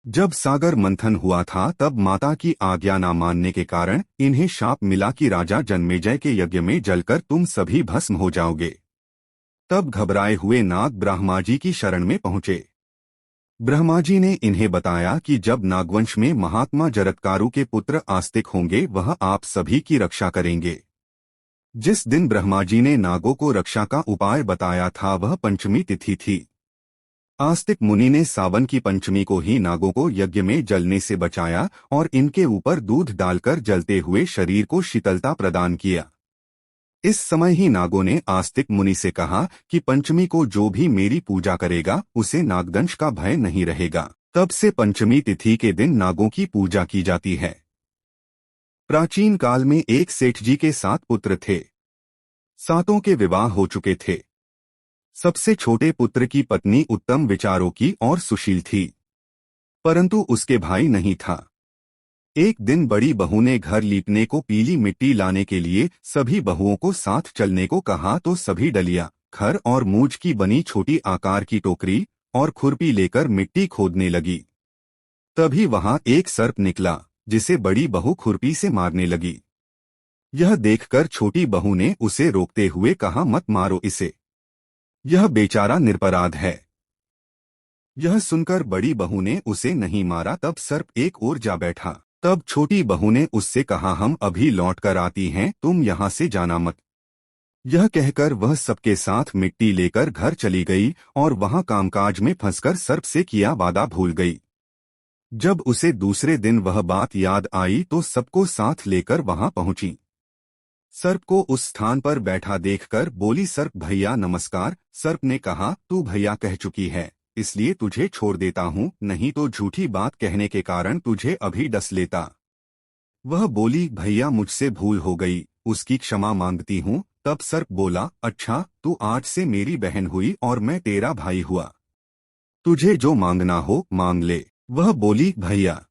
जब सागर मंथन हुआ था तब माता की आज्ञा न मानने के कारण इन्हें शाप मिला कि राजा जन्मेजय के यज्ञ में जलकर तुम सभी भस्म हो जाओगे। तब घबराए हुए नाग ब्रह्मा जी की शरण में पहुंचे। ब्रह्मा जी ने इन्हें बताया कि जब नागवंश में महात्मा जरत्कारु के पुत्र आस्तिक होंगे वह आप सभी की रक्षा करेंगे। जिस दिन ब्रह्मा जी ने नागों को रक्षा का उपाय बताया था वह पंचमी तिथि थी। आस्तिक मुनि ने सावन की पंचमी को ही नागों को यज्ञ में जलने से बचाया और इनके ऊपर दूध डालकर जलते हुए शरीर को शीतलता प्रदान किया। इस समय ही नागों ने आस्तिक मुनि से कहा कि पंचमी को जो भी मेरी पूजा करेगा उसे नागदंश का भय नहीं रहेगा। तब से पंचमी तिथि के दिन नागों की पूजा की जाती है। प्राचीन काल में एक सेठ जी के 7 पुत्र थे। 7 के विवाह हो चुके थे। सबसे छोटे पुत्र की पत्नी उत्तम विचारों की और सुशील थी, परंतु उसके भाई नहीं था। एक दिन बड़ी बहू ने घर लीपने को पीली मिट्टी लाने के लिए सभी बहुओं को साथ चलने को कहा तो सभी डलिया, खर और मूंज की बनी छोटी आकार की टोकरी और खुरपी लेकर मिट्टी खोदने लगी। तभी वहां एक सर्प निकला जिसे बड़ी बहू खुरपी से मारने लगी। यह देखकर छोटी बहू ने उसे रोकते हुए कहा, मत मारो इसे, यह बेचारा निरपराध है। यह सुनकर बड़ी बहू ने उसे नहीं मारा। तब सर्प एक ओर जा बैठा। तब छोटी बहू ने उससे कहा, हम अभी लौट कर आती हैं, तुम यहाँ से जाना मत। यह कहकर वह सबके साथ मिट्टी लेकर घर चली गई और वहां कामकाज में फंसकर सर्प से किया वादा भूल गई। जब उसे दूसरे दिन वह बात याद आई तो सबको साथ लेकर वहां पहुंची। सर्प को उस स्थान पर बैठा देखकर बोली, सर्प भैया नमस्कार। सर्प ने कहा, तू भैया कह चुकी है इसलिए तुझे छोड़ देता हूँ, नहीं तो झूठी बात कहने के कारण तुझे अभी डस लेता। वह बोली, भैया मुझसे भूल हो गई, उसकी क्षमा मांगती हूँ। तब सर्प बोला, अच्छा तू आज से मेरी बहन हुई और मैं तेरा भाई हुआ, तुझे जो मांगना हो मांग ले। वह बोली, भैया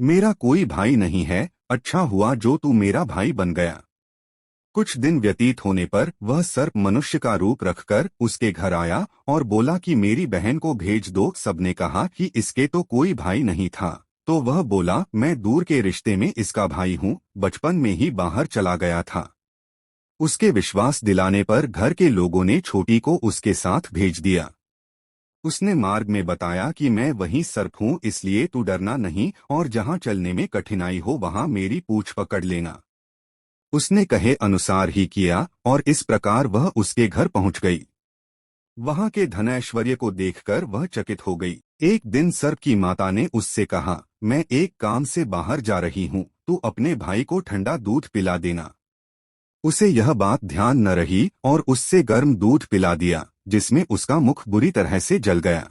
मेरा कोई भाई नहीं है, अच्छा हुआ जो तू मेरा भाई बन गया। कुछ दिन व्यतीत होने पर वह सर्प मनुष्य का रूप रखकर उसके घर आया और बोला कि मेरी बहन को भेज दो। सबने कहा कि इसके तो कोई भाई नहीं था, तो वह बोला, मैं दूर के रिश्ते में इसका भाई हूँ, बचपन में ही बाहर चला गया था। उसके विश्वास दिलाने पर घर के लोगों ने छोटी को उसके साथ भेज दिया। उसने मार्ग में बताया कि मैं वही सर्प हूँ, इसलिए तू डरना नहीं और जहाँ चलने में कठिनाई हो वहाँ मेरी पूंछ पकड़ लेना। उसने कहे अनुसार ही किया और इस प्रकार वह उसके घर पहुंच गई। वहां के धन ऐश्वर्य को देखकर वह चकित हो गई। एक दिन सर्प की माता ने उससे कहा, मैं एक काम से बाहर जा रही हूँ, तू अपने भाई को ठंडा दूध पिला देना। उसे यह बात ध्यान न रही और उससे गर्म दूध पिला दिया, जिसमें उसका मुख बुरी तरह से जल गया।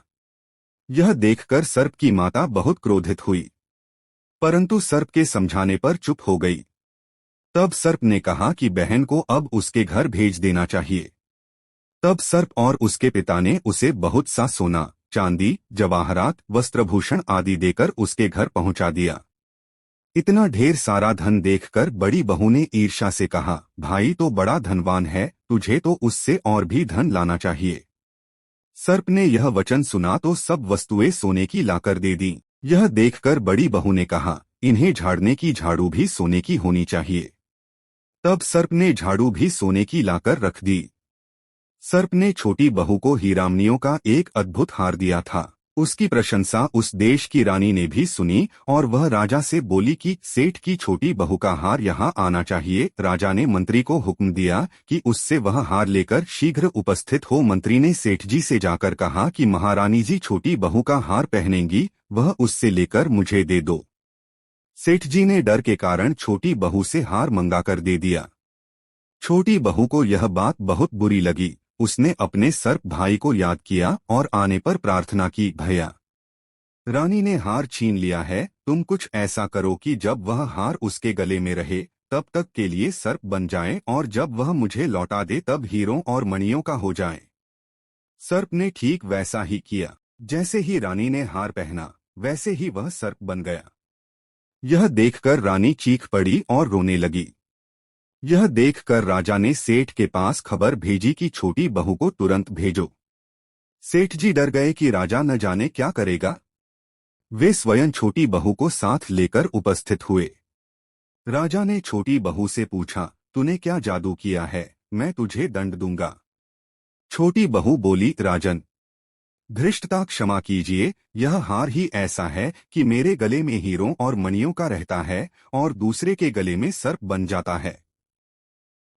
यह देखकर सर्प की माता बहुत क्रोधित हुई, परंतु सर्प के समझाने पर चुप हो गई। तब सर्प ने कहा कि बहन को अब उसके घर भेज देना चाहिए। तब सर्प और उसके पिता ने उसे बहुत सा सोना, चांदी, जवाहरात, वस्त्रभूषण आदि देकर उसके घर पहुंचा दिया। इतना ढेर सारा धन देखकर बड़ी बहू ने ईर्ष्या से कहा, भाई तो बड़ा धनवान है, तुझे तो उससे और भी धन लाना चाहिए। सर्प ने यह वचन सुना तो सब वस्तुएं सोने की लाकर दे दी। यह देखकर बड़ी बहू ने कहा, इन्हें झाड़ने की झाड़ू भी सोने की होनी चाहिए। तब सर्प ने झाड़ू भी सोने की लाकर रख दी। सर्प ने छोटी बहू को हीरामनियों का एक अद्भुत हार दिया था। उसकी प्रशंसा उस देश की रानी ने भी सुनी और वह राजा से बोली कि सेठ की छोटी बहू का हार यहाँ आना चाहिए। राजा ने मंत्री को हुक्म दिया कि उससे वह हार लेकर शीघ्र उपस्थित हो। मंत्री ने सेठ जी से जाकर कहा कि महारानी जी छोटी बहू का हार पहनेंगी, वह उससे लेकर मुझे दे दो। सेठ जी ने डर के कारण छोटी बहू से हार मंगाकर दे दिया। छोटी बहू को यह बात बहुत बुरी लगी। उसने अपने सर्प भाई को याद किया और आने पर प्रार्थना की, भैया रानी ने हार छीन लिया है, तुम कुछ ऐसा करो कि जब वह हार उसके गले में रहे तब तक के लिए सर्प बन जाए और जब वह मुझे लौटा दे तब हीरों और मणियों का हो जाए। सर्प ने ठीक वैसा ही किया। जैसे ही रानी ने हार पहना वैसे ही वह सर्प बन गया। यह देखकर रानी चीख पड़ी और रोने लगी। यह देखकर राजा ने सेठ के पास खबर भेजी कि छोटी बहू को तुरंत भेजो। सेठ जी डर गए कि राजा न जाने क्या करेगा। वे स्वयं छोटी बहू को साथ लेकर उपस्थित हुए। राजा ने छोटी बहू से पूछा, तूने क्या जादू किया है, मैं तुझे दंड दूंगा। छोटी बहू बोली, राजन, धृष्टता क्षमा कीजिए, यह हार ही ऐसा है कि मेरे गले में हीरों और मणियों का रहता है और दूसरे के गले में सर्प बन जाता है।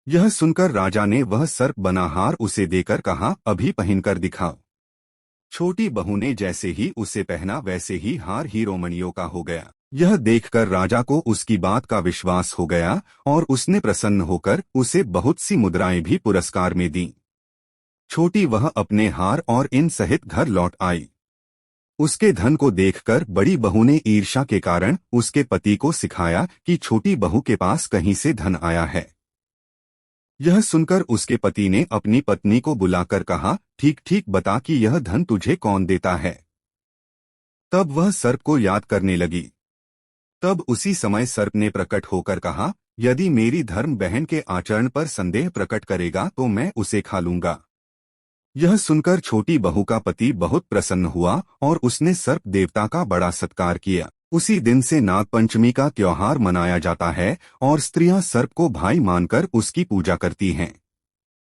यह सुनकर राजा ने वह सर्प बना हार उसे देकर कहा, अभी पहनकर दिखाओ। छोटी बहू ने जैसे ही उसे पहना वैसे ही हार हीरो मणियों का हो गया। यह देखकर राजा को उसकी बात का विश्वास हो गया और उसने प्रसन्न होकर उसे बहुत सी मुद्राएं भी पुरस्कार में दी। छोटी वह अपने हार और इन सहित घर लौट आई। उसके धन को देखकर बड़ी बहू ने ईर्ष्या के कारण उसके पति को सिखाया कि छोटी बहू के पास कहीं से धन आया है। यह सुनकर उसके पति ने अपनी पत्नी को बुलाकर कहा, ठीक ठीक बता कि यह धन तुझे कौन देता है। तब वह सर्प को याद करने लगी। तब उसी समय सर्प ने प्रकट होकर कहा, यदि मेरी धर्म बहन के आचरण पर संदेह प्रकट करेगा तो मैं उसे खा लूंगा। यह सुनकर छोटी बहू का पति बहुत प्रसन्न हुआ और उसने सर्प देवता का बड़ा सत्कार किया। उसी दिन से नागपंचमी का त्योहार मनाया जाता है और स्त्रियां सर्प को भाई मानकर उसकी पूजा करती हैं।